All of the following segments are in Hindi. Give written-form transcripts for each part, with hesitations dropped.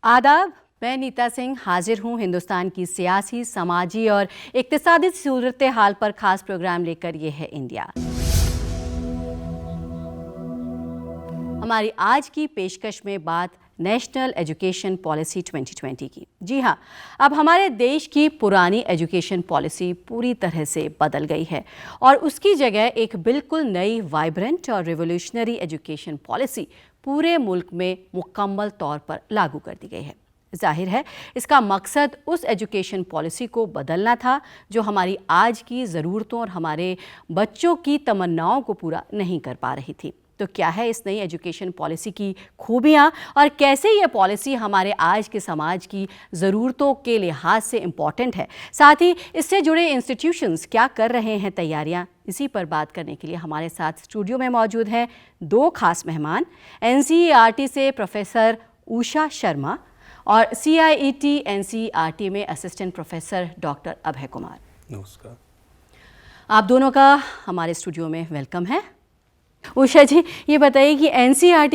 आदाब, मैं नीता सिंह हाजिर हूँ हिंदुस्तान की सियासी, समाजी और इक्तिसादी सूरत हाल पर खास प्रोग्राम लेकर। ये है इंडिया। हमारी आज की पेशकश में बात नेशनल एजुकेशन पॉलिसी 2020 की। जी हाँ, अब हमारे देश की पुरानी एजुकेशन पॉलिसी पूरी तरह से बदल गई है और उसकी जगह एक बिल्कुल नई, वाइब्रेंट और रिवोल्यूशनरी एजुकेशन पॉलिसी पूरे मुल्क में मुकम्मल तौर पर लागू कर दी गई है। जाहिर है इसका मकसद उस एजुकेशन पॉलिसी को बदलना था जो हमारी आज की ज़रूरतों और हमारे बच्चों की तमन्नाओं को पूरा नहीं कर पा रही थी। तो क्या है इस नई एजुकेशन पॉलिसी की खूबियाँ और कैसे ये पॉलिसी हमारे आज के समाज की ज़रूरतों के लिहाज से इम्पॉर्टेंट है, साथ ही इससे जुड़े इंस्टीट्यूशंस क्या कर रहे हैं तैयारियाँ, इसी पर बात करने के लिए हमारे साथ स्टूडियो में मौजूद हैं दो खास मेहमान। NCERT से प्रोफेसर उषा शर्मा और CIET NCERT में assistant professor doctor Abhay Kumar. नमस्कार। आप दोनों का हमारे स्टूडियो में वेलकम है। उषा जी, ये बताइए कि NCERT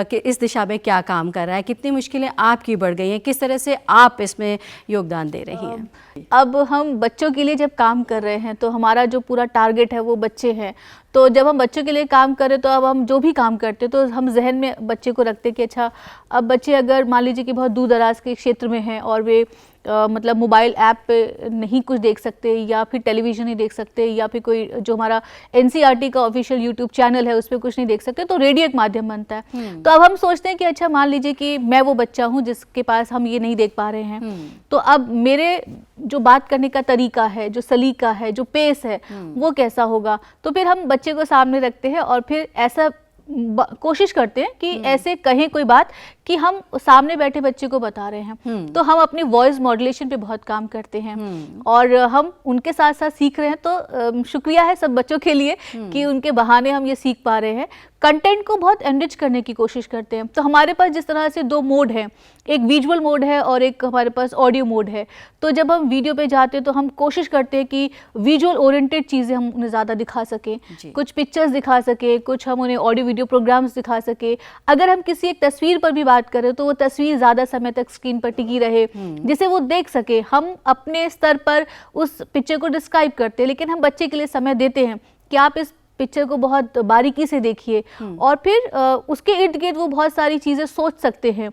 की इस दिशा में क्या काम कर रहा है, कितनी मुश्किलें आपकी बढ़ गई हैं, किस तरह से आप इसमें योगदान दे रही हैं? अब हम बच्चों के लिए जब काम कर रहे हैं तो हमारा जो पूरा टारगेट है वो बच्चे हैं। तो जब हम बच्चों के लिए काम करें तो अब हम जो भी काम करते हैं तो हम जहन में बच्चे को रखते हैं कि अच्छा, अब बच्चे अगर मान लीजिए कि बहुत दूर दराज के क्षेत्र में हैं और वे मतलब मोबाइल ऐप पे नहीं कुछ देख सकते या फिर टेलीविज़न नहीं देख सकते या फिर कोई जो हमारा NCERT का ऑफिशियल यूट्यूब चैनल है उस पर कुछ नहीं देख सकते, तो रेडियो एक माध्यम बनता है। तो अब हम सोचते हैं कि अच्छा, मान लीजिए कि मैं वो बच्चा हूँ जिसके पास हम ये नहीं देख पा रहे हैं, तो अब मेरे जो बात करने का तरीका है, जो सलीका है, जो पेस है, वो कैसा होगा। तो फिर हम बच्चे को सामने रखते हैं और फिर ऐसा कोशिश करते हैं कि ऐसे कहें कोई बात कि हम सामने बैठे बच्चे को बता रहे हैं। तो हम अपनी वॉइस मॉड्यूलेशन पे बहुत काम करते हैं और हम उनके साथ साथ सीख रहे हैं। तो शुक्रिया है सब बच्चों के लिए कि उनके बहाने हम ये सीख पा रहे हैं। कंटेंट को बहुत एनरिच करने की कोशिश करते हैं। तो हमारे पास जिस तरह से दो मोड हैं, एक विजुअल मोड है और एक हमारे पास ऑडियो मोड है। तो जब हम वीडियो पे जाते हैं तो हम कोशिश करते हैं कि विजुअल ओरिएंटेड चीज़ें हम उन्हें ज़्यादा दिखा सकें, कुछ पिक्चर्स दिखा सकें, कुछ हम उन्हें ऑडियो वीडियो प्रोग्राम्स दिखा सकें। अगर हम किसी एक तस्वीर पर भी बात करें तो वो तस्वीर ज़्यादा समय तक स्क्रीन पर टिकी रहे, जिसे वो देख सके। हम अपने स्तर पर उस पिक्चर को डिस्क्राइब करते हैं, लेकिन हम बच्चे के लिए समय देते हैं कि आप इस पिक्चर को बहुत बारीकी से देखिए और फिर उसके इर्द गिर्द वो बहुत सारी चीज़ें सोच सकते हैं।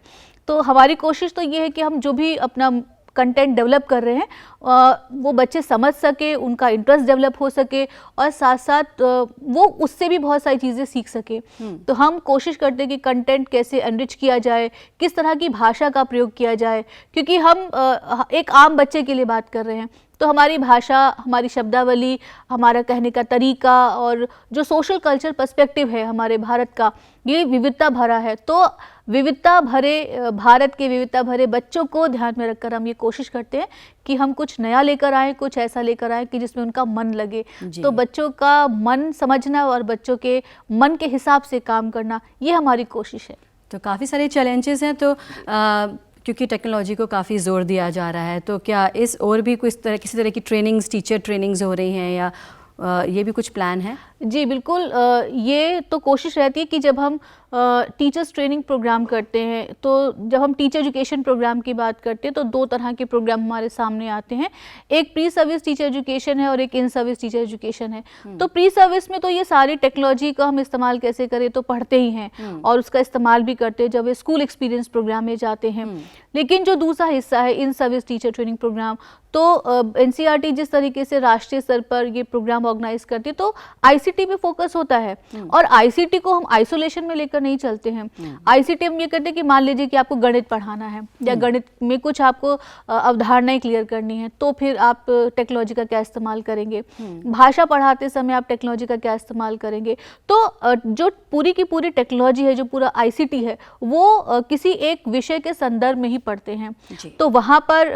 तो हमारी कोशिश तो ये है कि हम जो भी अपना कंटेंट डेवलप कर रहे हैं वो बच्चे समझ सके, उनका इंटरेस्ट डेवलप हो सके और साथ साथ वो उससे भी बहुत सारी चीज़ें सीख सके। तो हम कोशिश करते हैं कि कंटेंट कैसे एनरिच किया जाए, किस तरह की भाषा का प्रयोग किया जाए, क्योंकि हम एक आम बच्चे के लिए बात कर रहे हैं। तो हमारी भाषा, हमारी शब्दावली, हमारा कहने का तरीका और जो सोशल कल्चर पर्सपेक्टिव है हमारे भारत का, ये विविधता भरा है। तो विविधता भरे भारत के विविधता भरे बच्चों को ध्यान में रखकर हम ये कोशिश करते हैं कि हम कुछ नया लेकर आएँ, कुछ ऐसा लेकर आएँ कि जिसमें उनका मन लगे। तो बच्चों का मन समझना और बच्चों के मन के हिसाब से काम करना, ये हमारी कोशिश है। तो काफ़ी सारे चैलेंजेस हैं, तो क्योंकि टेक्नोलॉजी को काफ़ी ज़ोर दिया जा रहा है, तो क्या इस और भी किसी तरह की ट्रेनिंग्स, टीचर ट्रेनिंग्स हो रही हैं या ये भी कुछ प्लान है? जी बिल्कुल, ये तो कोशिश रहती है कि जब हम टीचर्स ट्रेनिंग प्रोग्राम करते हैं, तो जब हम टीचर एजुकेशन प्रोग्राम की बात करते हैं तो दो तरह के प्रोग्राम हमारे सामने आते हैं। एक प्री सर्विस टीचर एजुकेशन है और एक इन सर्विस टीचर एजुकेशन है। तो प्री सर्विस में तो ये सारी टेक्नोलॉजी का हम इस्तेमाल कैसे करें तो पढ़ते ही हैं और उसका इस्तेमाल भी करते हैं जब वे स्कूल एक्सपीरियंस प्रोग्राम में जाते हैं। लेकिन जो दूसरा हिस्सा है in service teacher training program, तो NCERT जिस तरीके से राष्ट्रीय स्तर पर ये प्रोग्राम ऑर्गेनाइज करती है तो ICT पे फोकस होता है और ICT को हम आइसोलेशन में लेकर नहीं चलते हैं। ICT हम ये करते हैं कि मान लीजिए कि आपको गणित पढ़ाना है या गणित में कुछ आपको अवधारणाएं क्लियर करनी है, तो फिर आप टेक्नोलॉजी का क्या इस्तेमाल करेंगे। भाषा पढ़ाते समय आप टेक्नोलॉजी का क्या इस्तेमाल करेंगे। तो जो पूरी की पूरी टेक्नोलॉजी है, जो पूरा ICT है, वो किसी एक विषय के संदर्भ में ही पढ़ते हैं। तो वहाँ पर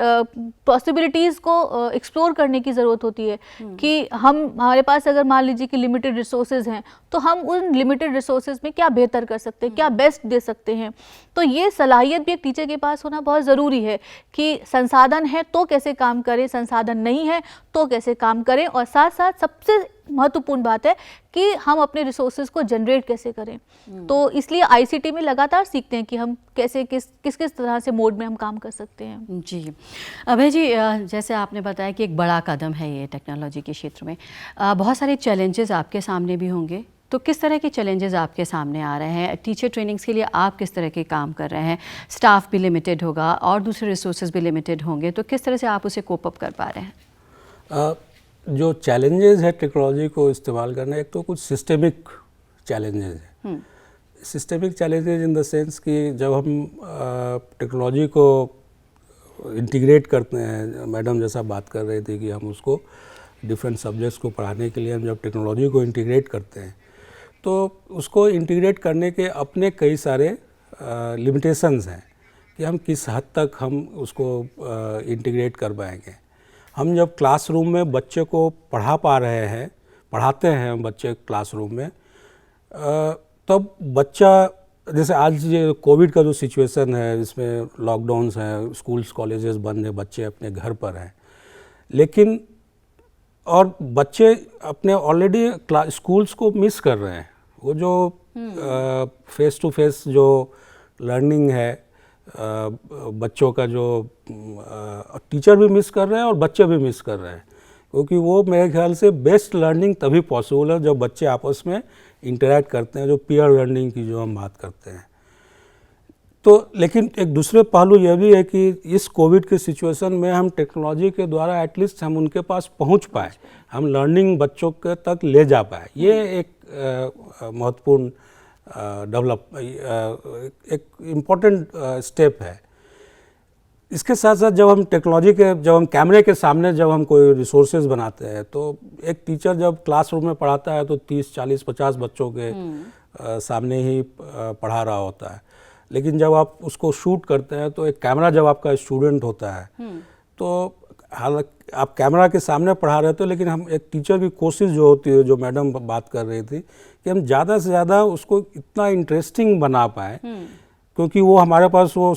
पॉसिबिलिटीज़ को एक्सप्लोर करने की ज़रूरत होती है कि हमारे पास अगर मान लीजिए कि लिमिटेड रिसोर्सेज हैं तो हम उन लिमिटेड रिसोर्सेज में क्या बेहतर कर सकते हैं, क्या बेस्ट दे सकते हैं। तो ये सलाहियत भी एक टीचर के पास होना बहुत ज़रूरी है कि संसाधन है तो कैसे काम करें, संसाधन नहीं है तो कैसे काम करें, और साथ साथ सबसे महत्वपूर्ण बात है कि हम अपने रिसोर्सेज को जनरेट कैसे करें। तो इसलिए आईसीटी में लगातार सीखते हैं कि हम कैसे किस तरह से मोड में हम काम कर सकते हैं। जी अभय जी, जैसे आपने बताया कि एक बड़ा कदम है ये टेक्नोलॉजी के क्षेत्र में, बहुत सारे चैलेंजेस आपके सामने भी होंगे, तो किस तरह के चैलेंजेस आपके सामने आ रहे हैं? टीचर ट्रेनिंग्स के लिए आप किस तरह के काम कर रहे हैं? स्टाफ भी लिमिटेड होगा और दूसरे रिसोर्सेज भी लिमिटेड होंगे, तो किस तरह से आप उसे कोप अप कर पा रहे हैं? जो चैलेंजेस है टेक्नोलॉजी को इस्तेमाल करना, एक तो कुछ सिस्टेमिक चैलेंजेस है। Systemic challenges in the sense कि जब हम टेक्नोलॉजी को इंटीग्रेट करते हैं, मैडम जैसा बात कर रही थी कि हम उसको डिफरेंट सब्जेक्ट्स को पढ़ाने के लिए हम जब टेक्नोलॉजी को इंटीग्रेट करते हैं, तो उसको इंटीग्रेट करने के अपने कई सारे लिमिटेशंस हैं कि हम किस हद तक हम उसको इंटीग्रेट कर पाएंगे। हम जब क्लासरूम में बच्चे को पढ़ाते हैं हम बच्चे क्लासरूम में, तब बच्चा, जैसे आज ये कोविड का जो सिचुएशन है, इसमें लॉकडाउन्स हैं, स्कूल्स कॉलेजेस बंद हैं, बच्चे अपने घर पर हैं, लेकिन और बच्चे अपने ऑलरेडी स्कूल्स को मिस कर रहे हैं। वो जो फेस टू फेस जो लर्निंग है, बच्चों का जो टीचर भी मिस कर रहे हैं और बच्चे भी मिस कर रहे हैं, क्योंकि वो मेरे ख्याल से बेस्ट लर्निंग तभी पॉसिबल है जब बच्चे आपस में इंटरैक्ट करते हैं, जो पीयर लर्निंग की जो हम बात करते हैं। तो लेकिन एक दूसरे पहलू यह भी है कि इस कोविड के सिचुएशन में हम टेक्नोलॉजी के द्वारा एटलीस्ट हम उनके पास पहुंच पाए, हम लर्निंग बच्चों के तक ले जा पाए। ये एक महत्वपूर्ण एक इम्पॉर्टेंट स्टेप है। इसके साथ साथ जब हम कैमरे के सामने जब हम कोई रिसोर्सेज बनाते हैं, तो एक टीचर जब क्लासरूम में पढ़ाता है तो 30, 40, 50 बच्चों के सामने ही पढ़ा रहा होता है, लेकिन जब आप उसको शूट करते हैं तो एक कैमरा जब आपका स्टूडेंट होता है, तो हालांकि आप कैमरा के सामने पढ़ा रहे थे, लेकिन हम एक टीचर की कोशिश जो होती है, जो मैडम बात कर रही थी, कि हम ज़्यादा से ज़्यादा उसको इतना इंटरेस्टिंग बना पाएँ, क्योंकि वो हमारे पास वो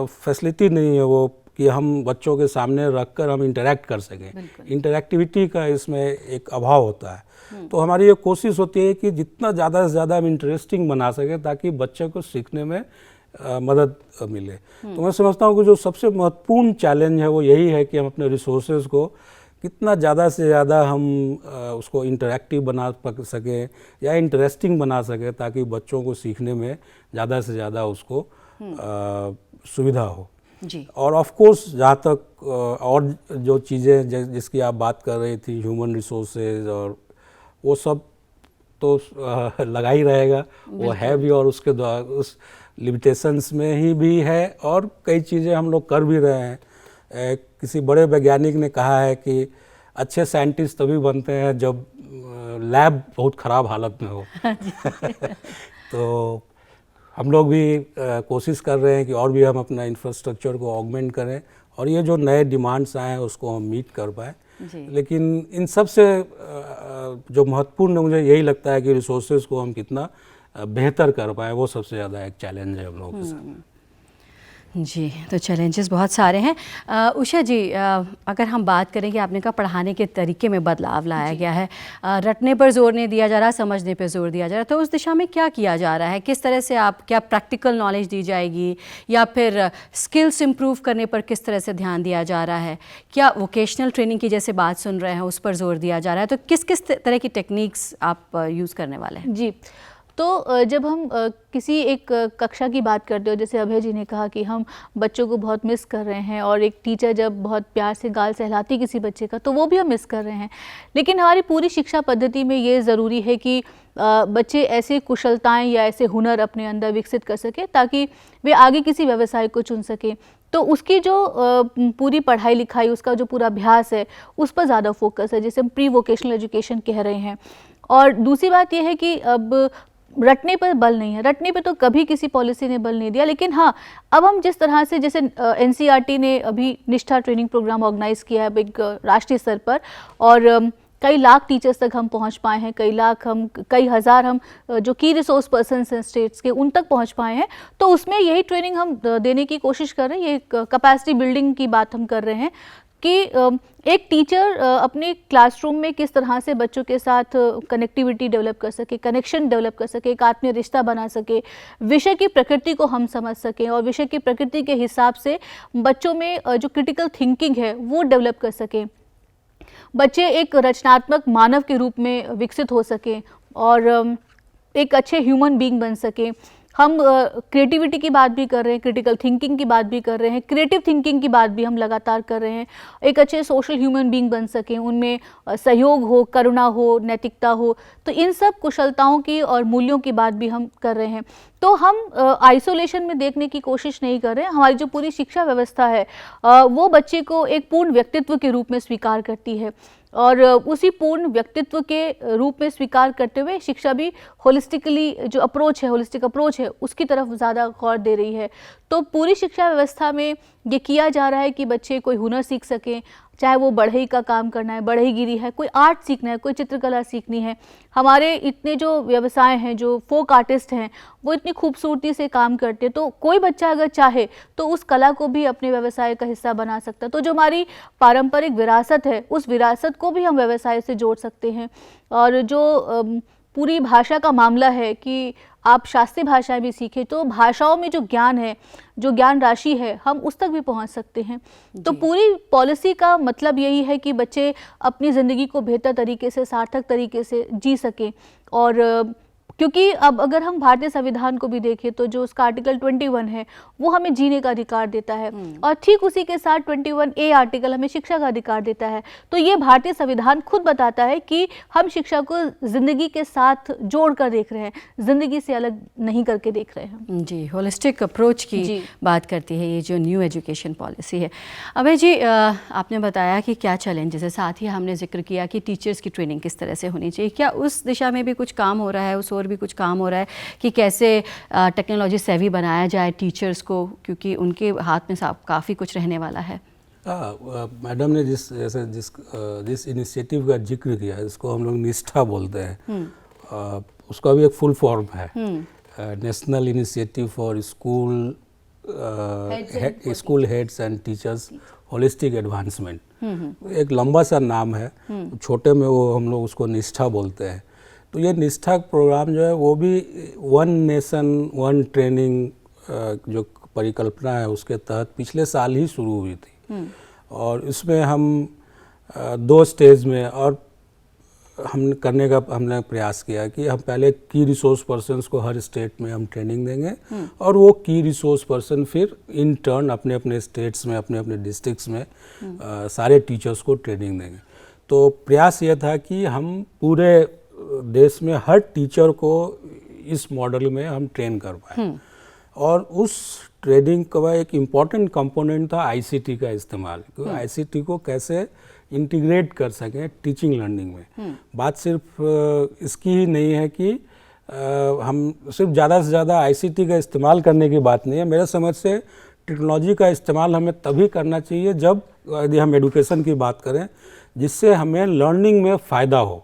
फैसिलिटी नहीं है वो कि हम बच्चों के सामने रखकर हम इंटरेक्ट कर सकें। इंटरेक्टिविटी का इसमें एक अभाव होता है। तो हमारी ये कोशिश होती है कि जितना ज़्यादा से ज़्यादा हम इंटरेस्टिंग बना सकें ताकि बच्चे को सीखने में मदद मिले। तो मैं समझता हूँ कि जो सबसे महत्वपूर्ण चैलेंज है वो यही है कि हम अपने रिसोर्सेज को कितना ज़्यादा से ज़्यादा हम उसको इंटरेक्टिव बना सकें या इंटरेस्टिंग बना सकें, ताकि बच्चों को सीखने में ज़्यादा से ज़्यादा उसको सुविधा हो जी। और ऑफ कोर्स जहाँ तक और जो चीज़ें जिसकी आप बात कर रही थी, ह्यूमन रिसोर्सेज और वो सब तो लगा ही रहेगा, वो है भी, और उसके द्वारा उस लिमिटेशंस में ही भी है, और कई चीज़ें हम लोग कर भी रहे हैं। किसी बड़े वैज्ञानिक ने कहा है कि अच्छे साइंटिस्ट तभी बनते हैं जब लैब बहुत ख़राब हालत में हो। तो हम लोग भी कोशिश कर रहे हैं कि और भी हम अपना इंफ्रास्ट्रक्चर को ऑगमेंट करें और ये जो नए डिमांड्स आए हैं उसको हम मीट कर पाएँ। लेकिन इन सब से जो महत्वपूर्ण मुझे यही लगता है कि रिसोर्सेज को हम कितना बेहतर कर पाएँ, वो सबसे ज़्यादा एक चैलेंज है हम लोगों के साथ। जी, तो चैलेंजेस बहुत सारे हैं। उषा जी, अगर हम बात करें कि आपने कहा पढ़ाने के तरीके में बदलाव लाया गया है, रटने पर जोर नहीं दिया जा रहा, समझने पर जोर दिया जा रहा है, तो उस दिशा में क्या किया जा रहा है? किस तरह से क्या प्रैक्टिकल नॉलेज दी जाएगी, या फिर स्किल्स इम्प्रूव करने पर किस तरह से ध्यान दिया जा रहा है? क्या वोकेशनल ट्रेनिंग की जैसे बात सुन रहे हैं उस पर जोर दिया जा रहा है? तो किस किस तरह की टेक्निक्स आप यूज़ करने वाले हैं? जी, तो जब हम किसी एक कक्षा की बात करते हो, जैसे अभय जी ने कहा कि हम बच्चों को बहुत मिस कर रहे हैं, और एक टीचर जब बहुत प्यार से गाल सहलाती किसी बच्चे का, तो वो भी हम मिस कर रहे हैं। लेकिन हमारी पूरी शिक्षा पद्धति में ये ज़रूरी है कि बच्चे ऐसे कुशलताएं या ऐसे हुनर अपने अंदर विकसित कर सके ताकि वे आगे किसी व्यवसाय को चुन सकें। तो उसकी जो पूरी पढ़ाई लिखाई, उसका जो पूरा अभ्यास है, उस पर ज़्यादा फोकस है, जिसे हम प्री वोकेशनल एजुकेशन कह रहे हैं। और दूसरी बात यह है कि अब रटने पर बल नहीं है, रटने पे तो कभी किसी पॉलिसी ने बल नहीं दिया, लेकिन हाँ, अब हम जिस तरह से, जैसे एनसीईआरटी ने अभी निष्ठा ट्रेनिंग प्रोग्राम ऑर्गेनाइज किया है एक राष्ट्रीय स्तर पर, और कई लाख टीचर्स तक हम पहुंच पाए हैं, कई हज़ार हम जो की रिसोर्स पर्सन्स हैं स्टेट्स के, उन तक पहुंच पाए हैं। तो उसमें यही ट्रेनिंग हम देने की कोशिश कर रहे हैं, ये कैपेसिटी बिल्डिंग की बात हम कर रहे हैं। कि एक टीचर अपने क्लासरूम में किस तरह से बच्चों के साथ कनेक्टिविटी डेवलप कर सके, कनेक्शन डेवलप कर सके, एक आत्मीय रिश्ता बना सके, विषय की प्रकृति को हम समझ सकें और विषय की प्रकृति के हिसाब से बच्चों में जो क्रिटिकल थिंकिंग है वो डेवलप कर सकें, बच्चे एक रचनात्मक मानव के रूप में विकसित हो सकें और एक अच्छे ह्यूमन बीइंग बन सकें। हम क्रिएटिविटी की बात भी कर रहे हैं, क्रिटिकल थिंकिंग की बात भी कर रहे हैं, क्रिएटिव थिंकिंग की बात भी हम लगातार कर रहे हैं। एक अच्छे सोशल ह्यूमन बीइंग बन सकें, उनमें सहयोग हो, करुणा हो, नैतिकता हो, तो इन सब कुशलताओं की और मूल्यों की बात भी हम कर रहे हैं। तो हम आइसोलेशन में देखने की कोशिश नहीं कर रहे हैं। हमारी जो पूरी शिक्षा व्यवस्था है वो बच्चे को एक पूर्ण व्यक्तित्व के रूप में स्वीकार करती है और उसी पूर्ण व्यक्तित्व के रूप में स्वीकार करते हुए शिक्षा भी होलिस्टिकली जो अप्रोच है, होलिस्टिक अप्रोच है, उसकी तरफ ज़्यादा गौर दे रही है। तो पूरी शिक्षा व्यवस्था में ये किया जा रहा है कि बच्चे कोई हुनर सीख सकें, चाहे वो बढ़ई का काम करना है, बढ़ईगिरी है, कोई आर्ट सीखना है, कोई चित्रकला सीखनी है। हमारे इतने जो व्यवसाय हैं, जो फोक आर्टिस्ट हैं, वो इतनी खूबसूरती से काम करते हैं, तो कोई बच्चा अगर चाहे तो उस कला को भी अपने व्यवसाय का हिस्सा बना सकता है। तो जो हमारी पारंपरिक विरासत है, उस विरासत को भी हम व्यवसाय से जोड़ सकते हैं। और जो पूरी भाषा का मामला है कि आप शास्त्रीय भाषाएं भी सीखें, तो भाषाओं में जो ज्ञान है, जो ज्ञान राशि है, हम उस तक भी पहुंच सकते हैं। तो पूरी पॉलिसी का मतलब यही है कि बच्चे अपनी ज़िंदगी को बेहतर तरीके से, सार्थक तरीके से जी सकें। और क्योंकि अब अगर हम भारतीय संविधान को भी देखें तो जो उसका आर्टिकल 21 है वो हमें जीने का अधिकार देता है और ठीक उसी के साथ 21A आर्टिकल हमें शिक्षा का अधिकार देता है। तो ये भारतीय संविधान खुद बताता है कि हम शिक्षा को जिंदगी के साथ जोड़ कर देख रहे हैं, जिंदगी से अलग नहीं करके देख रहे हैं। जी, होलिस्टिक अप्रोच की बात करती है ये जो न्यू एजुकेशन पॉलिसी है। अभय जी, आपने बताया कि क्या चैलेंजेस है, साथ ही हमने जिक्र किया कि टीचर्स की ट्रेनिंग किस तरह से होनी चाहिए। क्या उस दिशा में भी कुछ काम हो रहा है, उस भी कुछ काम हो रहा है कि कैसे टेक्नोलॉजी सेवी बनाया जाए टीचर्स को, क्योंकि उनके हाथ में काफ़ी कुछ रहने वाला है? मैडम ने जिस इनिशिएटिव का जिक्र किया, इसको हम लोग निष्ठा बोलते हैं, उसका भी एक फुल फॉर्म है, national initiative for school heads and teachers holistic advancement. एक लंबा सा नाम है, छोटे में वो हम लोग उसको निष्ठा बोलते हैं। तो ये निष्ठा प्रोग्राम जो है वो भी वन नेशन वन ट्रेनिंग जो परिकल्पना है उसके तहत पिछले साल ही शुरू हुई थी। और इसमें हम 2 स्टेज में और हम करने का हमने प्रयास किया कि हम पहले की रिसोर्स पर्सन्स को हर स्टेट में हम ट्रेनिंग देंगे और वो की रिसोर्स पर्सन फिर इन टर्न अपने अपने स्टेट्स में, अपने अपने डिस्ट्रिक्ट्स में सारे टीचर्स को ट्रेनिंग देंगे। तो प्रयास ये था कि हम पूरे देश में हर टीचर को इस मॉडल में हम ट्रेन कर पाए। और उस ट्रेनिंग का एक इम्पॉर्टेंट कंपोनेंट था आईसीटी का इस्तेमाल। आईसीटी को कैसे इंटीग्रेट कर सकें टीचिंग लर्निंग में। बात सिर्फ इसकी ही नहीं है कि हम सिर्फ ज़्यादा से ज़्यादा आईसीटी का इस्तेमाल करने की बात नहीं है। मेरे समझ से टेक्नोलॉजी का इस्तेमाल हमें तभी करना चाहिए जब, यदि हम एडुकेशन की बात करें, जिससे हमें लर्निंग में फ़ायदा हो।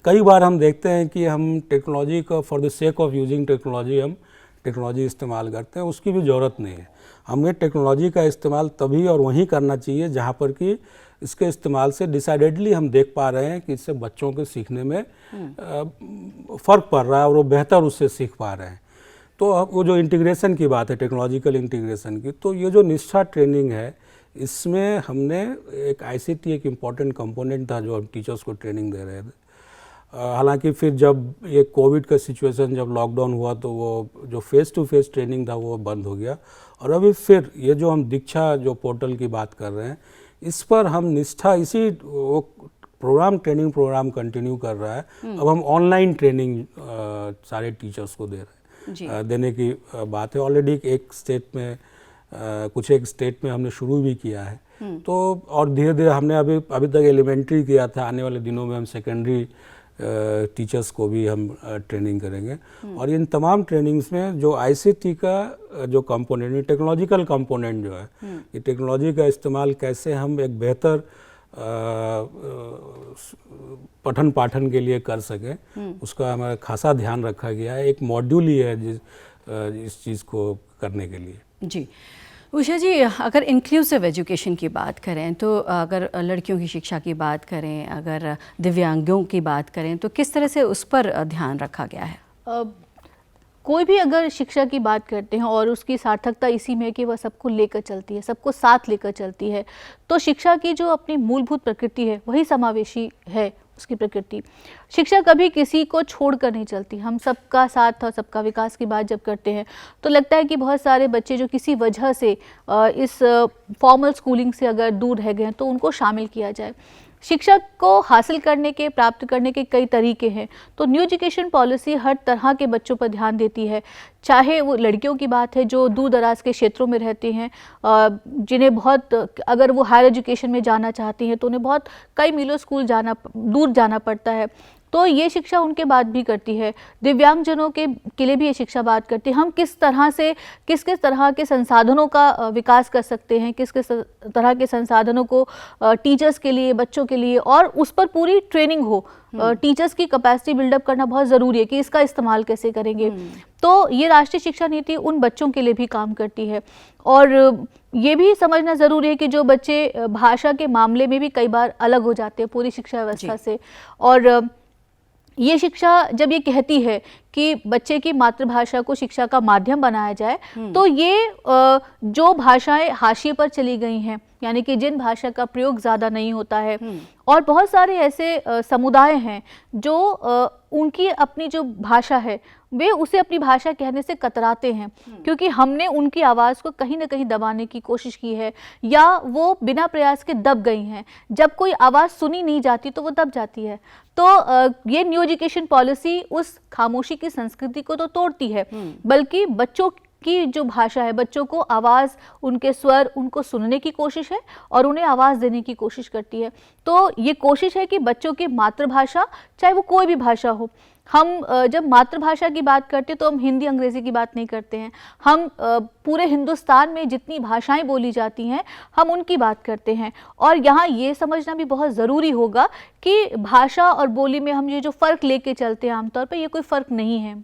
कई बार हम देखते हैं कि हम टेक्नोलॉजी का for the sake of using technology हम टेक्नोलॉजी इस्तेमाल करते हैं, उसकी भी ज़रूरत नहीं है। हमें टेक्नोलॉजी का इस्तेमाल तभी और वहीं करना चाहिए जहाँ पर कि इसके इस्तेमाल से डिसाइडेडली हम देख पा रहे हैं कि इससे बच्चों के सीखने में फ़र्क पड़ रहा है और वो बेहतर उससे सीख पा रहे हैं। तो अब वो जो इंटीग्रेशन की बात है, टेक्नोलॉजिकल इंटीग्रेशन की, तो ये जो निष्ठा ट्रेनिंग है इसमें हमने एक आईसीटी एक इम्पॉर्टेंट कंपोनेंट था जो हम टीचर्स को ट्रेनिंग दे रहे थे। हालांकि फिर जब ये कोविड का सिचुएशन, जब लॉकडाउन हुआ, तो वो जो फेस टू फेस ट्रेनिंग था वो बंद हो गया। और अभी फिर ये जो हम दीक्षा जो पोर्टल की बात कर रहे हैं, इस पर हम निष्ठा इसी वो प्रोग्राम, ट्रेनिंग प्रोग्राम कंटिन्यू कर रहा है। अब हम ऑनलाइन ट्रेनिंग सारे टीचर्स को दे रहे हैं, देने की बात है। ऑलरेडी एक स्टेट में कुछ एक स्टेट में हमने शुरू भी किया है। तो और धीरे धीरे हमने अभी तक एलिमेंट्री किया था, आने वाले दिनों में हम सेकेंडरी टीचर्स को भी हम ट्रेनिंग करेंगे। और इन तमाम ट्रेनिंग्स में जो आईसीटी का जो कंपोनेंट, टेक्नोलॉजिकल कंपोनेंट जो है, ये टेक्नोलॉजी का इस्तेमाल कैसे हम एक बेहतर पठन पाठन के लिए कर सकें, उसका हमारा खासा ध्यान रखा गया है। एक मॉड्यूल ही है इस चीज़ को करने के लिए। जी, उषा जी, अगर इंक्लूसिव एजुकेशन की बात करें तो अगर लड़कियों की शिक्षा की बात करें, अगर दिव्यांगों की बात करें तो किस तरह से उस पर ध्यान रखा गया है? कोई भी अगर शिक्षा की बात करते हैं और उसकी सार्थकता इसी में है कि वह सबको लेकर चलती है, सबको साथ लेकर चलती है, तो शिक्षा की जो अपनी मूलभूत प्रकृति है वही समावेशी है उसकी प्रकृति। शिक्षा कभी किसी को छोड़कर नहीं चलती। हम सबका साथ और सबका विकास की बात जब करते हैं तो लगता है कि बहुत सारे बच्चे जो किसी वजह से इस फॉर्मल स्कूलिंग से अगर दूर रह गए हैं तो उनको शामिल किया जाए। शिक्षा को हासिल करने के, प्राप्त करने के कई तरीके हैं, तो न्यू एजुकेशन पॉलिसी हर तरह के बच्चों पर ध्यान देती है। चाहे वो लड़कियों की बात है जो दूर दराज के क्षेत्रों में रहती हैं, जिन्हें बहुत, अगर वो हायर एजुकेशन में जाना चाहती हैं तो उन्हें बहुत कई मीलों दूर जाना पड़ता है, तो ये शिक्षा उनके बात भी करती है। दिव्यांगजनों के लिए भी ये शिक्षा बात करती है। हम किस तरह से किस किस तरह के संसाधनों का विकास कर सकते हैं, किस किस तरह के संसाधनों को टीचर्स के लिए, बच्चों के लिए, और उस पर पूरी ट्रेनिंग हो। टीचर्स की कैपेसिटी बिल्डअप करना बहुत ज़रूरी है कि इसका इस्तेमाल कैसे करेंगे। तो ये राष्ट्रीय शिक्षा नीति उन बच्चों के लिए भी काम करती है। और ये भी समझना ज़रूरी है कि जो बच्चे भाषा के मामले में भी कई बार अलग हो जाते हैं पूरी शिक्षा व्यवस्था से, और ये शिक्षा जब ये कहती है कि बच्चे की मातृभाषा को शिक्षा का माध्यम बनाया जाए, तो ये जो भाषाएं हाशिए पर चली गई हैं, यानी कि जिन भाषा का प्रयोग ज़्यादा नहीं होता है, और बहुत सारे ऐसे समुदाय हैं जो उनकी अपनी जो भाषा है वे उसे अपनी भाषा कहने से कतराते हैं, क्योंकि हमने उनकी आवाज़ को कहीं ना कहीं दबाने की कोशिश की है, या वो बिना प्रयास के दब गई हैं। जब कोई आवाज़ सुनी नहीं जाती तो वो दब जाती है। तो ये न्यू एजुकेशन पॉलिसी उस खामोशी की संस्कृति को तो तोड़ती है, बल्कि बच्चों की जो भाषा है, बच्चों को आवाज़, उनके स्वर, उनको सुनने की कोशिश है और उन्हें आवाज़ देने की कोशिश करती है। तो ये कोशिश है कि बच्चों की मातृभाषा, चाहे वो कोई भी भाषा हो, हम जब मातृभाषा की बात करते हैं तो हम हिंदी अंग्रेज़ी की बात नहीं करते हैं। हम पूरे हिंदुस्तान में जितनी भाषाएं बोली जाती हैं हम उनकी बात करते हैं। और यहाँ ये समझना भी बहुत ज़रूरी होगा कि भाषा और बोली में हम ये जो फ़र्क लेके चलते हैं आमतौर पर, ये कोई फ़र्क नहीं है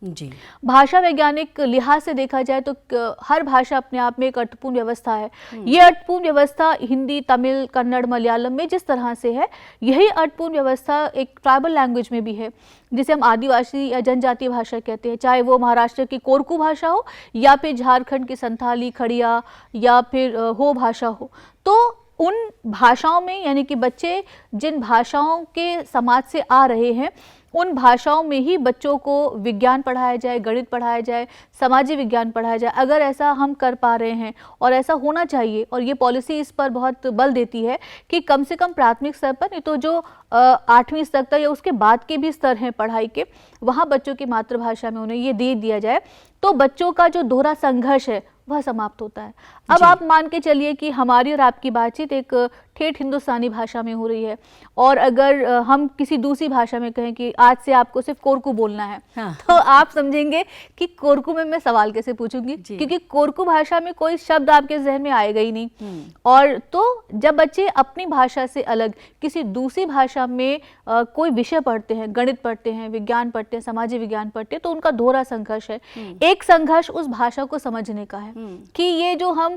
जी। भाषा वैज्ञानिक लिहाज से देखा जाए तो हर भाषा अपने आप में एक अर्थपूर्ण व्यवस्था है। ये अर्थपूर्ण व्यवस्था हिंदी, तमिल, कन्नड़, मलयालम में जिस तरह से है, यही अर्थपूर्ण व्यवस्था एक ट्राइबल लैंग्वेज में भी है, जिसे हम आदिवासी या जनजातीय भाषा कहते हैं। चाहे वो महाराष्ट्र की कोरकू भाषा हो, या फिर झारखंड की संथाली, खड़िया, या फिर हो भाषा हो। तो उन भाषाओं में, यानी कि बच्चे जिन भाषाओं के समाज से आ रहे हैं, उन भाषाओं में ही बच्चों को विज्ञान पढ़ाया जाए, गणित पढ़ाया जाए, समाजिक विज्ञान पढ़ाया जाए। अगर ऐसा हम कर पा रहे हैं, और ऐसा होना चाहिए, और ये पॉलिसी इस पर बहुत बल देती है कि कम से कम प्राथमिक स्तर पर, नहीं तो जो 8वीं स्तर तक या उसके बाद के भी स्तर हैं पढ़ाई के, वहाँ बच्चों की मातृभाषा में उन्हें ये दे दिया जाए, तो बच्चों का जो दोहरा संघर्ष है वह समाप्त होता है। अब आप मान के चलिए कि हमारी और आपकी बातचीत एक ठेठ हिंदुस्तानी भाषा में हो रही है, और अगर हम किसी दूसरी भाषा में कहें कि आज से आपको सिर्फ कोरकू बोलना है, तो आप समझेंगे कि कोरकू में मैं सवाल कैसे पूछूंगी, क्योंकि कोरकू भाषा में कोई शब्द आपके जहन में आएगा ही नहीं। और तो जब बच्चे अपनी भाषा से अलग किसी दूसरी भाषा में कोई विषय पढ़ते हैं, गणित पढ़ते हैं, विज्ञान पढ़ते हैं, सामाजिक विज्ञान पढ़ते हैं, तो उनका दोहरा संघर्ष है। एक संघर्ष उस भाषा को समझने का है कि ये जो हम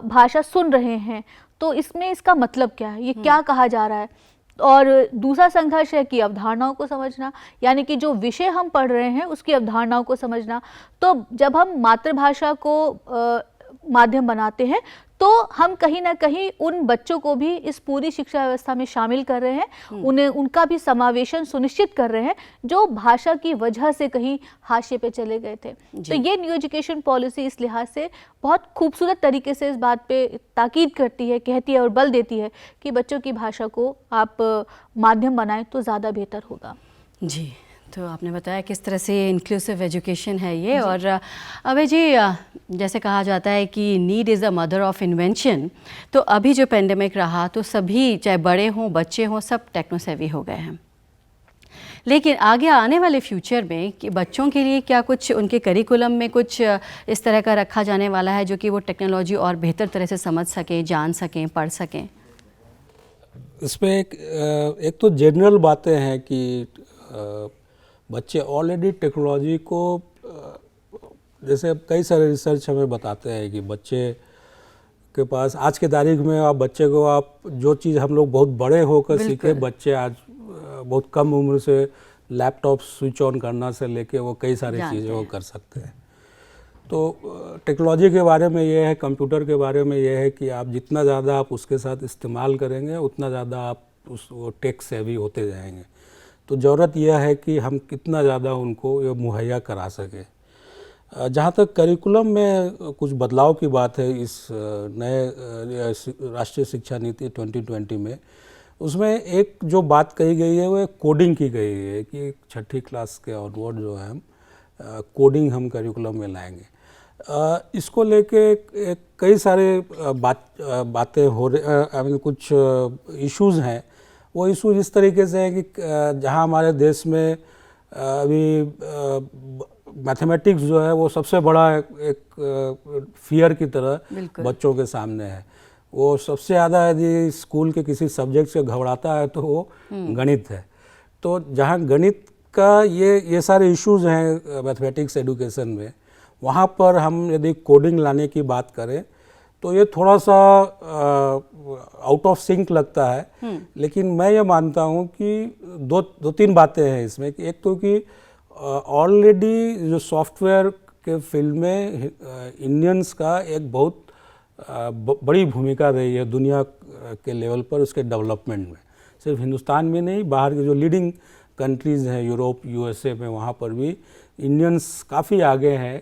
भाषा सुन रहे हैं तो इसमें इसका मतलब क्या है, ये क्या कहा जा रहा है। और दूसरा संघर्ष है कि अवधारणाओं को समझना, यानी कि जो विषय हम पढ़ रहे हैं उसकी अवधारणाओं को समझना। तो जब हम मातृभाषा को माध्यम बनाते हैं तो हम कहीं ना कहीं उन बच्चों को भी इस पूरी शिक्षा व्यवस्था में शामिल कर रहे हैं, उन्हें उनका भी समावेशन सुनिश्चित कर रहे हैं जो भाषा की वजह से कहीं हाशिए पे चले गए थे। तो ये न्यू एजुकेशन पॉलिसी इस लिहाज से बहुत खूबसूरत तरीके से इस बात पे ताकीद करती है, कहती है और बल देती है कि बच्चों की भाषा को आप माध्यम बनाएं तो ज़्यादा बेहतर होगा। जी, तो आपने बताया किस तरह से इंक्लूसिव एजुकेशन है ये। और अभय जी, जैसे कहा जाता है कि need is the mother of invention, तो अभी जो पेंडेमिक रहा तो सभी, चाहे बड़े हों बच्चे हों, सब टेक्नो सेवी हो गए हैं। लेकिन आगे आने वाले फ्यूचर में कि बच्चों के लिए क्या कुछ उनके करिकुलम में कुछ इस तरह का रखा जाने वाला है जो कि वो टेक्नोलॉजी और बेहतर तरह से समझ सकें, जान सकें, पढ़ सकें? इसमें एक तो जनरल बातें हैं कि बच्चे ऑलरेडी टेक्नोलॉजी को, जैसे कई सारे रिसर्च हमें बताते हैं कि बच्चे के पास आज के तारीख में आप बच्चे को आप जो चीज़ हम लोग बहुत बड़े होकर सीखे, बच्चे आज बहुत कम उम्र से लैपटॉप स्विच ऑन करना से लेके वो कई सारी चीज़ें वो कर सकते हैं। तो टेक्नोलॉजी के बारे में ये है, कंप्यूटर के बारे में ये है कि आप जितना ज़्यादा आप उसके साथ इस्तेमाल करेंगे उतना ज़्यादा आप वो टेक सेवी होते जाएंगे। तो ज़रूरत यह है कि हम कितना ज़्यादा उनको ये मुहैया करा सकें। जहाँ तक करिकुलम में कुछ बदलाव की बात है इस नए राष्ट्रीय शिक्षा नीति 2020 में, उसमें एक जो बात कही गई है वो कोडिंग की गई है कि 6ठी क्लास के ऑनवर्ड जो है हम कोडिंग हम करिकुलम में लाएंगे। इसको लेके कई सारे बातें हो रही, कुछ इश्यूज़ हैं। वो इश्यूज इस तरीके से हैं कि जहाँ हमारे देश में अभी मैथमेटिक्स जो है वो सबसे बड़ा एक फियर की तरह बच्चों के सामने है। वो सबसे ज़्यादा यदि स्कूल के किसी सब्जेक्ट से घबराता है तो वो गणित है। तो जहाँ गणित का ये सारे इश्यूज हैं मैथमेटिक्स एडुकेशन में, वहाँ पर हम यदि कोडिंग लाने की बात करें तो ये थोड़ा सा आउट ऑफ सिंक लगता है। लेकिन मैं ये मानता हूँ कि दो तीन बातें हैं इसमें कि एक तो कि ऑलरेडी जो सॉफ्टवेयर के फील्ड में इंडियंस का एक बहुत बड़ी भूमिका रही है दुनिया के लेवल पर उसके डेवलपमेंट में। सिर्फ हिंदुस्तान में नहीं, बाहर के जो लीडिंग कंट्रीज़ हैं यूरोप, यूएसए में, वहाँ पर भी इंडियंस काफ़ी आगे हैं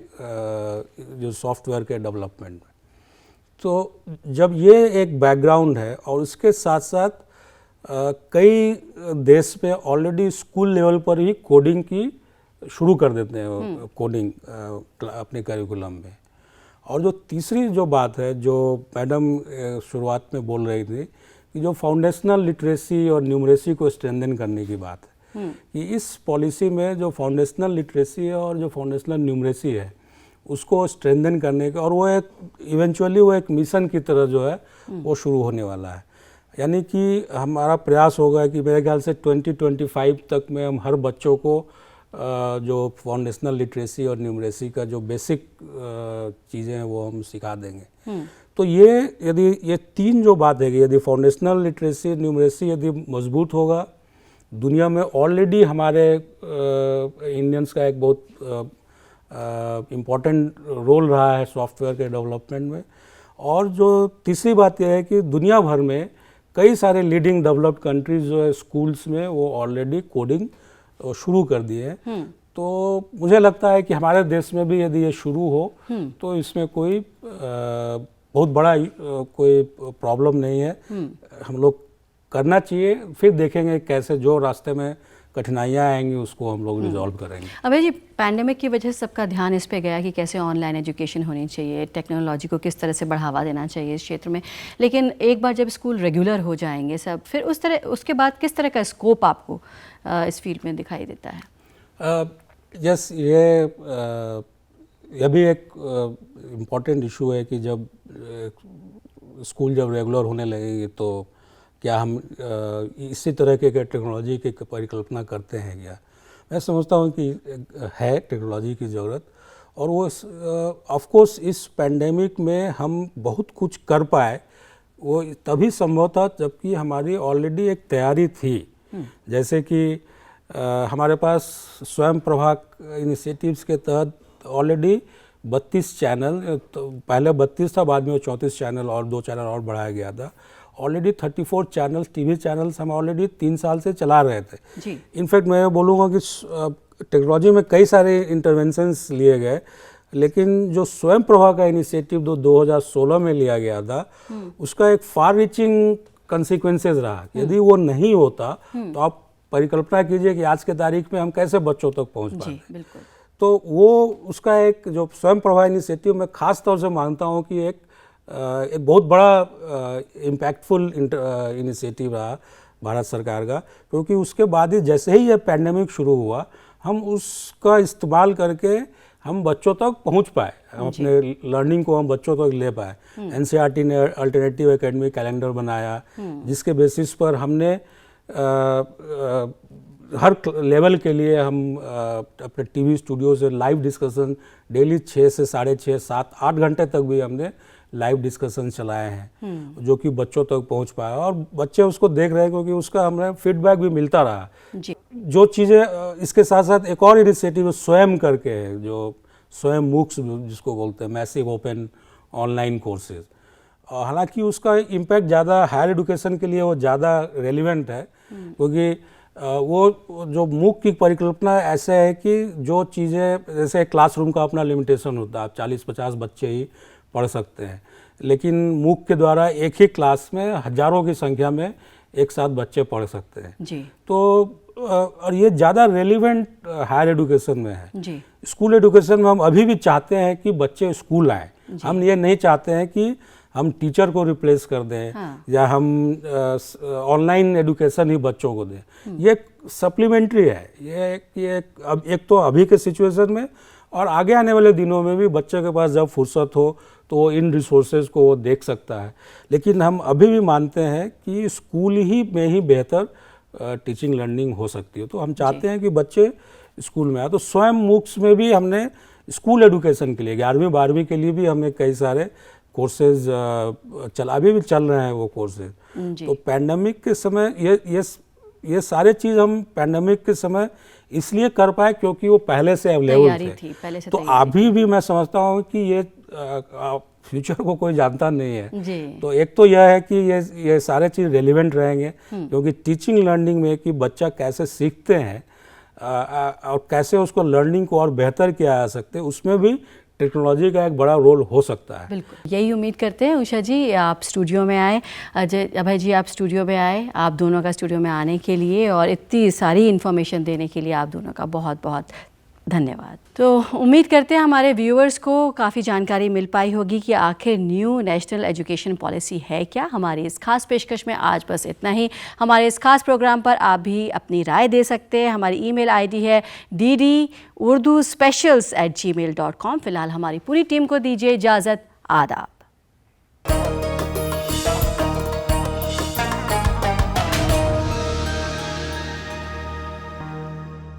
जो सॉफ्टवेयर के डेवलपमेंट में। तो जब ये एक बैकग्राउंड है और उसके साथ साथ कई देश में ऑलरेडी स्कूल लेवल पर ही कोडिंग की शुरू कर देते हैं, कोडिंग अपने करिकुलम में। और जो तीसरी जो बात है जो मैडम शुरुआत में बोल रही थी कि जो फाउंडेशनल लिटरेसी और न्यूमरेसी को स्ट्रेंथन करने की बात है कि इस पॉलिसी में जो फाउंडेशनल लिटरेसी है और जो फाउंडेशनल न्यूमरेसी है उसको स्ट्रेंथन करने का, और वो एक इवेंचुअली वो एक मिशन की तरह जो है वो शुरू होने वाला है। यानी कि हमारा प्रयास होगा कि मेरे ख्याल से 2025 तक में हम हर बच्चों को जो फाउंडेशनल लिटरेसी और न्यूमरेसी का जो बेसिक चीज़ें हैं वो हम सिखा देंगे। तो ये यदि ये तीन जो बात है कि यदि फाउंडेशनल लिटरेसी न्यूमरेसी यदि मजबूत होगा, दुनिया में ऑलरेडी हमारे इंडियंस का एक बहुत इम्पॉर्टेंट रोल रहा है सॉफ्टवेयर के डेवलपमेंट में। और जो तीसरी बात यह है कि दुनिया भर में कई सारे लीडिंग डेवलप्ड कंट्रीज जो है स्कूल्स में वो ऑलरेडी कोडिंग शुरू कर दिए हैं। तो मुझे लगता है कि हमारे देश में भी यदि ये शुरू हो तो इसमें कोई बहुत बड़ा कोई प्रॉब्लम नहीं है। हम लोग करना चाहिए, फिर देखेंगे कैसे जो रास्ते में कठिनाइयाँ आएंगी उसको हम लोग रिजॉल्व करेंगे। अभय जी, पैंडेमिक की वजह से सबका ध्यान इस पे गया कि कैसे ऑनलाइन एजुकेशन होनी चाहिए, टेक्नोलॉजी को किस तरह से बढ़ावा देना चाहिए इस क्षेत्र में। लेकिन एक बार जब स्कूल रेगुलर हो जाएंगे सब, फिर उसके बाद किस तरह का स्कोप आपको इस फील्ड में दिखाई देता है? यस, यह भी एक इम्पॉर्टेंट इशू है कि जब स्कूल जब रेगुलर होने लगेगी तो क्या हम इसी तरह के टेक्नोलॉजी की परिकल्पना करते हैं क्या? मैं समझता हूँ कि है टेक्नोलॉजी की ज़रूरत, और वो ऑफ कोर्स इस पैंडेमिक में हम बहुत कुछ कर पाए वो तभी संभव था जबकि हमारी ऑलरेडी एक तैयारी थी। जैसे कि हमारे पास स्वयं प्रभा इनिशिएटिव्स के तहत ऑलरेडी 32 चैनल, तो पहले 32 था, बाद में 34 चैनल और 2 चैनल और बढ़ाया गया था। ऑलरेडी 34 चैनल्स, टीवी चैनल्स हम ऑलरेडी 3 साल से चला रहे थे। इनफैक्ट मैं बोलूँगा कि टेक्नोलॉजी में कई सारे इंटरवेंशंस लिए गए, लेकिन जो स्वयं प्रभा का इनिशिएटिव 2016 में लिया गया था उसका एक फार रीचिंग कंसिक्वेंसेस रहा। यदि वो नहीं होता तो आप परिकल्पना कीजिए कि आज के तारीख में हम कैसे बच्चों तक पहुँच पाते। तो वो उसका एक जो स्वयं प्रभा इनिशिएटिव मैं खास तौर से मानता हूँ कि एक बहुत बड़ा इम्पैक्टफुल इनिशिएटिव रहा भारत सरकार का, क्योंकि उसके बाद ही जैसे ही ये पैंडेमिक शुरू हुआ हम उसका इस्तेमाल करके हम बच्चों तक पहुंच पाए, हम अपने लर्निंग को हम बच्चों तक ले पाए। एनसीईआरटी ने अल्टरनेटिव एकेडमिक कैलेंडर बनाया जिसके बेसिस पर हमने हर लेवल के लिए हम अपने टीवी स्टूडियो से लाइव डिस्कशन डेली 6 से 6.5, 7, 8 घंटे तक भी हमने लाइव डिस्कशन चलाए हैं जो कि बच्चों तक पहुंच पाया और बच्चे उसको देख रहे हैं क्योंकि उसका हमें फीडबैक भी मिलता रहा। जी। जो चीज़ें इसके साथ साथ एक और इनिशिएटिव स्वयं करके है, जो स्वयं मूक्स जिसको बोलते हैं, मैसिव ओपन ऑनलाइन कोर्सेज। हालांकि उसका इम्पैक्ट ज़्यादा हायर एजुकेशन के लिए वो ज़्यादा रेलिवेंट है क्योंकि वो जो मूक की परिकल्पना ऐसे है कि जो चीज़ें जैसे क्लासरूम का अपना लिमिटेशन होता है, आप 40-50 बच्चे ही पढ़ सकते हैं, लेकिन मूक के द्वारा एक ही क्लास में हज़ारों की संख्या में एक साथ बच्चे पढ़ सकते हैं। जी। तो और ये ज़्यादा रेलिवेंट हायर एजुकेशन में है। जी। स्कूल एजुकेशन में हम अभी भी चाहते हैं कि बच्चे स्कूल आएँ, हम ये नहीं चाहते हैं कि हम टीचर को रिप्लेस कर दें। हाँ। या हम ऑनलाइन एजुकेशन ही बच्चों को दें। ये सप्लीमेंट्री है। ये अब एक तो अभी के सिचुएशन में और आगे आने वाले दिनों में भी बच्चे के पास जब फुर्सत हो तो वो इन रिसोर्सेज को वो देख सकता है। लेकिन हम अभी भी मानते हैं कि स्कूल ही में ही बेहतर टीचिंग लर्निंग हो सकती है। तो हम चाहते हैं कि बच्चे स्कूल में आए। तो स्वयं मूक्स में भी हमने स्कूल एजुकेशन के लिए 11वीं 12वीं के लिए भी हमने कई सारे कोर्सेज अभी भी चल रहे हैं वो कोर्सेज। तो पैंडेमिक के समय ये सारे चीज़ हम पैंडेमिक के समय इसलिए कर पाए क्योंकि वो पहले से अवेलेबल थे। तो अभी भी मैं समझता हूँ कि ये फ्यूचर को कोई जानता नहीं है जी। तो एक तो यह है कि ये सारे चीज़ रेलिवेंट रहेंगे क्योंकि टीचिंग लर्निंग में कि बच्चा कैसे सीखते हैं और कैसे उसको लर्निंग को और बेहतर किया जा सकते हैं, उसमें भी टेक्नोलॉजी का एक बड़ा रोल हो सकता है। बिल्कुल, यही उम्मीद करते हैं। उषा जी, आप स्टूडियो में आए, अभय जी आप स्टूडियो में आए, आप दोनों का स्टूडियो में आने के लिए और इतनी सारी इन्फॉर्मेशन देने के लिए आप दोनों का बहुत बहुत धन्यवाद। तो उम्मीद करते हैं हमारे व्यूअर्स को काफ़ी जानकारी मिल पाई होगी कि आखिर न्यू नेशनल एजुकेशन पॉलिसी है क्या। हमारी इस खास पेशकश में आज बस इतना ही। हमारे इस खास प्रोग्राम पर आप भी अपनी राय दे सकते हैं। हमारी ईमेल आईडी है ddurduspecials@gmail.com। फिलहाल हमारी पूरी टीम को दीजिए इजाज़त। आदाब।